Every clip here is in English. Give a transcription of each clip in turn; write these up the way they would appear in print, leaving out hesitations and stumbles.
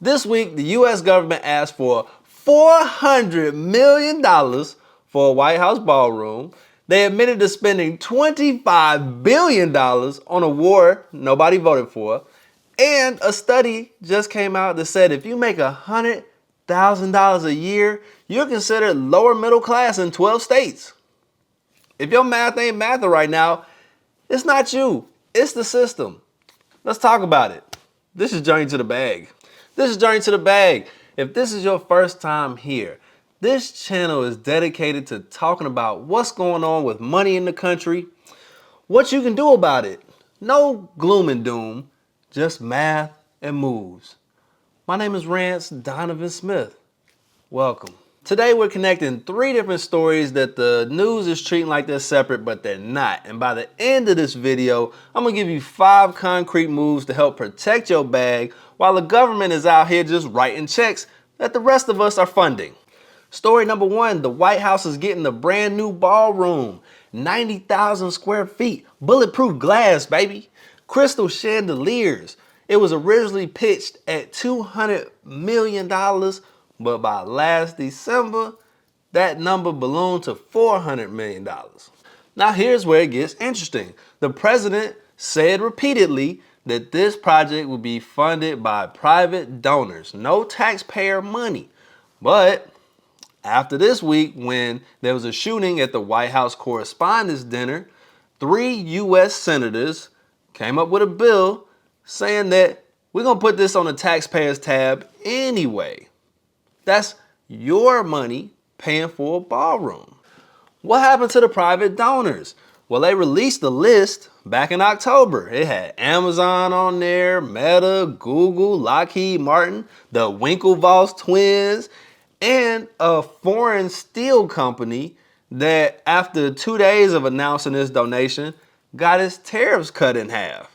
This week, the U.S. government asked for $400 million for a White House ballroom. They admitted to spending $25 billion on a war nobody voted for. And a study just came out that said if you make $100,000 a year, you're considered lower middle class in 12 states. If your math ain't mathing right now, it's not you, it's the system. Let's talk about it. This is Journey to the Bag. This is Journey to the Bag. If this is your first time here, this channel is dedicated to talking about what's going on with money in the country, what you can do about it. No gloom and doom, just math and moves. My name is Rance Donovan Smith. Welcome. Today we're connecting 3 different stories that the news is treating like they're separate, but they're not. And by the end of this video, I'm gonna give you 5 concrete moves to help protect your bag while the government is out here just writing checks that the rest of us are funding. Story number 1, the White House is getting a brand new ballroom. 90,000 square feet, bulletproof glass, baby. Crystal chandeliers. It was originally pitched at $200 million, but by last December, that number ballooned to $400 million. Now here's where it gets interesting. The president said repeatedly that this project would be funded by private donors, no taxpayer money. But after this week, when there was a shooting at the White House Correspondents' Dinner, 3 U.S. senators came up with a bill saying that we're gonna put this on the taxpayers tab anyway. That's your money paying for a ballroom. What happened to the private donors? Well, they released the list back in October. It had Amazon on there, Meta, Google, Lockheed Martin, the Winklevoss twins, and a foreign steel company that after 2 days of announcing its donation, got its tariffs cut in half.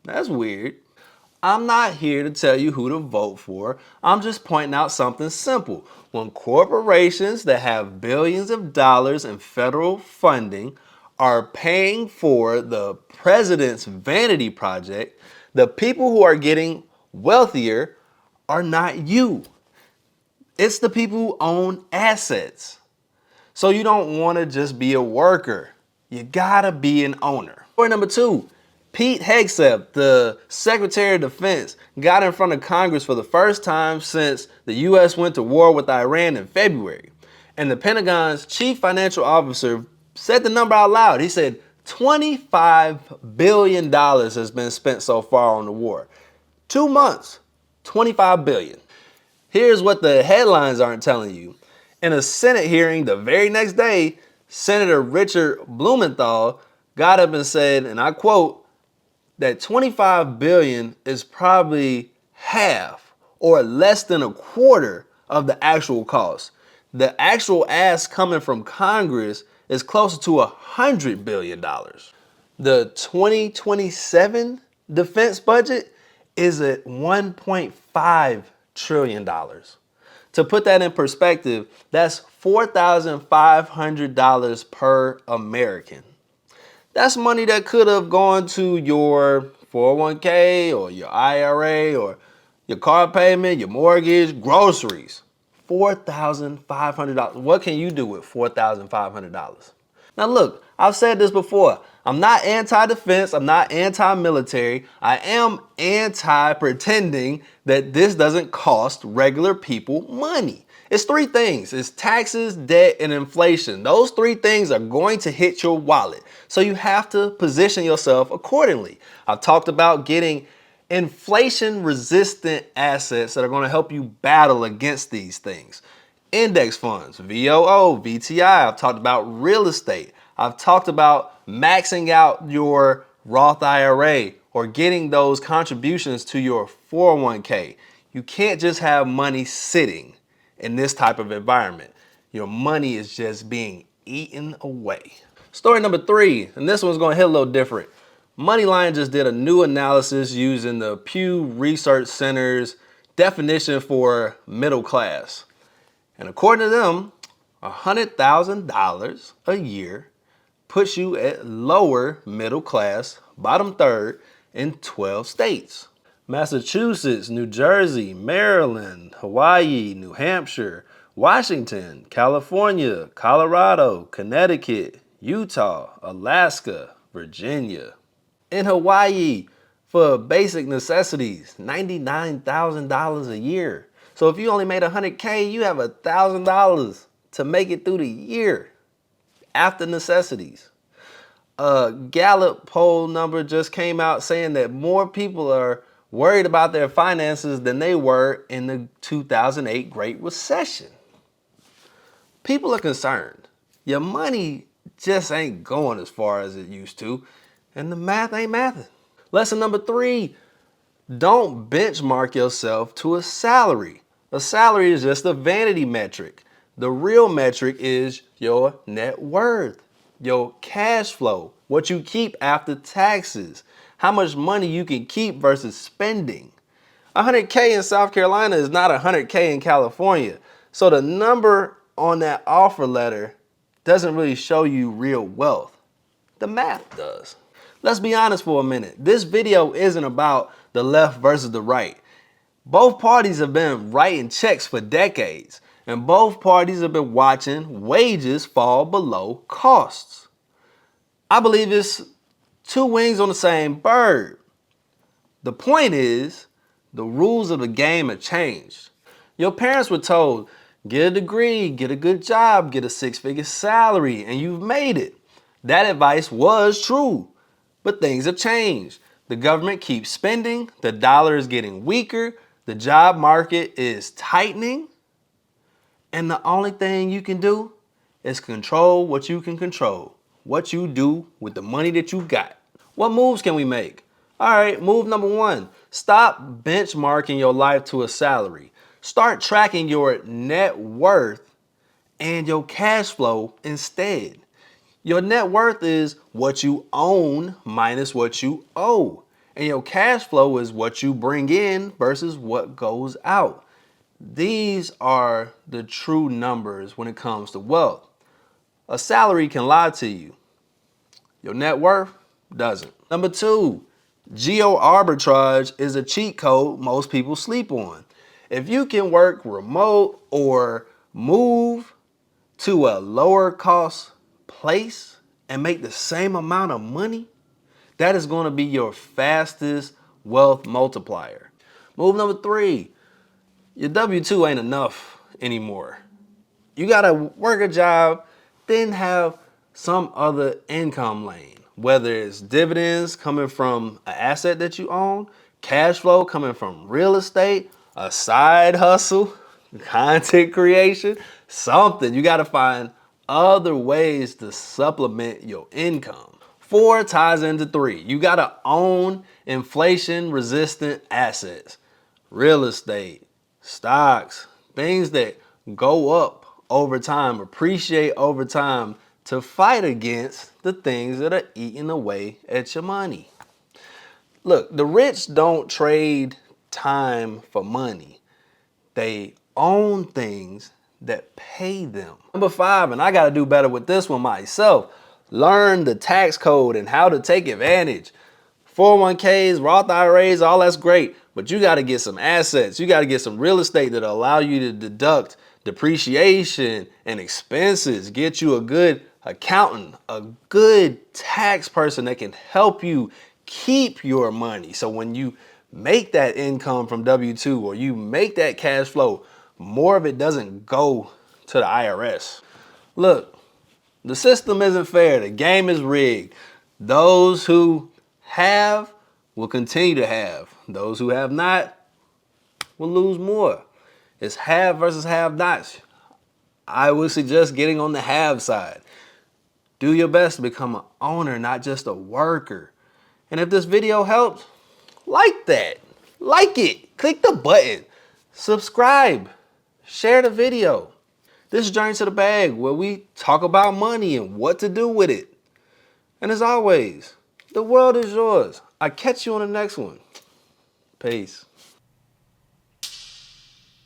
That's weird. I'm not here to tell you who to vote for. I'm just pointing out something simple. When corporations that have billions of dollars in federal funding are paying for the president's vanity project, the people who are getting wealthier are not you. It's the people who own assets. So you don't want to just be a worker. You gotta be an owner. Story number 2. Pete Hegseth, the Secretary of Defense, got in front of Congress for the first time since the U.S. went to war with Iran in February. And the Pentagon's chief financial officer said the number out loud. He said $25 billion has been spent so far on the war. 2 months, $25 billion. Here's what the headlines aren't telling you. In a Senate hearing the very next day, Senator Richard Blumenthal got up and said, and I quote, that $25 billion is probably half or less than a quarter of the actual cost. The actual ask coming from Congress is closer to $100 billion. The 2027 defense budget is at $1.5 trillion. To put that in perspective, that's $4,500 per American. That's money that could have gone to your 401k or your IRA or your car payment, your mortgage, groceries. $4,500. What can you do with $4,500? Now look, I've said this before. I'm not anti-defense. I'm not anti-military. I am anti-pretending that this doesn't cost regular people money. It's 3 things. It's taxes, debt, and inflation. Those 3 things are going to hit your wallet. So you have to position yourself accordingly. I've talked about getting inflation-resistant assets that are going to help you battle against these things. Index funds, VOO, VTI. I've talked about real estate. I've talked about maxing out your Roth IRA or getting those contributions to your 401k. You can't just have money sitting in this type of environment. Your money is just being eaten away. Story number 3, and this one's gonna hit a little different. MoneyLion just did a new analysis using the Pew Research Center's definition for middle class. And according to them, $100,000 a year puts you at lower middle class, bottom third in 12 states. Massachusetts, New Jersey, Maryland, Hawaii, New Hampshire, Washington, California, Colorado, Connecticut, Utah, Alaska, Virginia. In Hawaii, for basic necessities, $99,000 a year. So if you only made $100K, you have $1,000 to make it through the year after necessities. A Gallup poll number just came out saying that more people are worried about their finances than they were in the 2008 Great Recession. People are concerned. Your money just ain't going as far as it used to, and the math ain't mathing. Lesson number 3, don't benchmark yourself to a salary. A salary is just a vanity metric. The real metric is your net worth, your cash flow, what you keep after taxes, how much money you can keep versus spending. 100K in South Carolina is not 100K in California. So the number on that offer letter doesn't really show you real wealth. The math does. Let's be honest for a minute. This video isn't about the left versus the right. Both parties have been writing checks for decades, and both parties have been watching wages fall below costs. I believe it's two wings on the same bird. The point is, the rules of the game have changed. Your parents were told, get a degree, get a good job, get a 6-figure salary, and you've made it. That advice was true, but things have changed. The government keeps spending, the dollar is getting weaker, the job market is tightening, and the only thing you can do is control what you can control, what you do with the money that you got. What moves can we make? All right, move number 1, stop benchmarking your life to a salary. Start tracking your net worth and your cash flow instead. Your net worth is what you own minus what you owe. And your cash flow is what you bring in versus what goes out. These are the true numbers when it comes to wealth. A salary can lie to you. Your net worth doesn't. Number 2, geo-arbitrage is a cheat code most people sleep on. If you can work remote or move to a lower cost place and make the same amount of money, that is going to be your fastest wealth multiplier. Move number 3, your W-2 ain't enough anymore. You got to work a job, then have some other income lane, whether it's dividends coming from an asset that you own, cash flow coming from real estate, a side hustle, content creation, something. You got to find other ways to supplement your income. 4 ties into 3. You got to own inflation resistant assets, real estate, stocks, things that go up over time, appreciate over time to fight against the things that are eating away at your money. Look, the rich don't trade time for money. They own things that pay them. Number 5, and I got to do better with this one myself, learn the tax code and how to take advantage. 401ks, Roth IRAs, all that's great, but you got to get some assets. You got to get some real estate that allow you to deduct depreciation and expenses, get you a good accountant, a good tax person that can help you keep your money. So when you make that income from W-2 or you make that cash flow, more of it doesn't go to the IRS. Look, the system isn't fair. The game is rigged. Those who have will continue to have. Those who have not will lose more. It's have versus have nots. I would suggest getting on the have side. Do your best to become an owner, not just a worker. And if this video helps, like that. Like it. Click the button. Subscribe. Share the video. This is Journey to the Bag, where we talk about money and what to do with it. And as always, the world is yours. I'll catch you on the next one. Peace.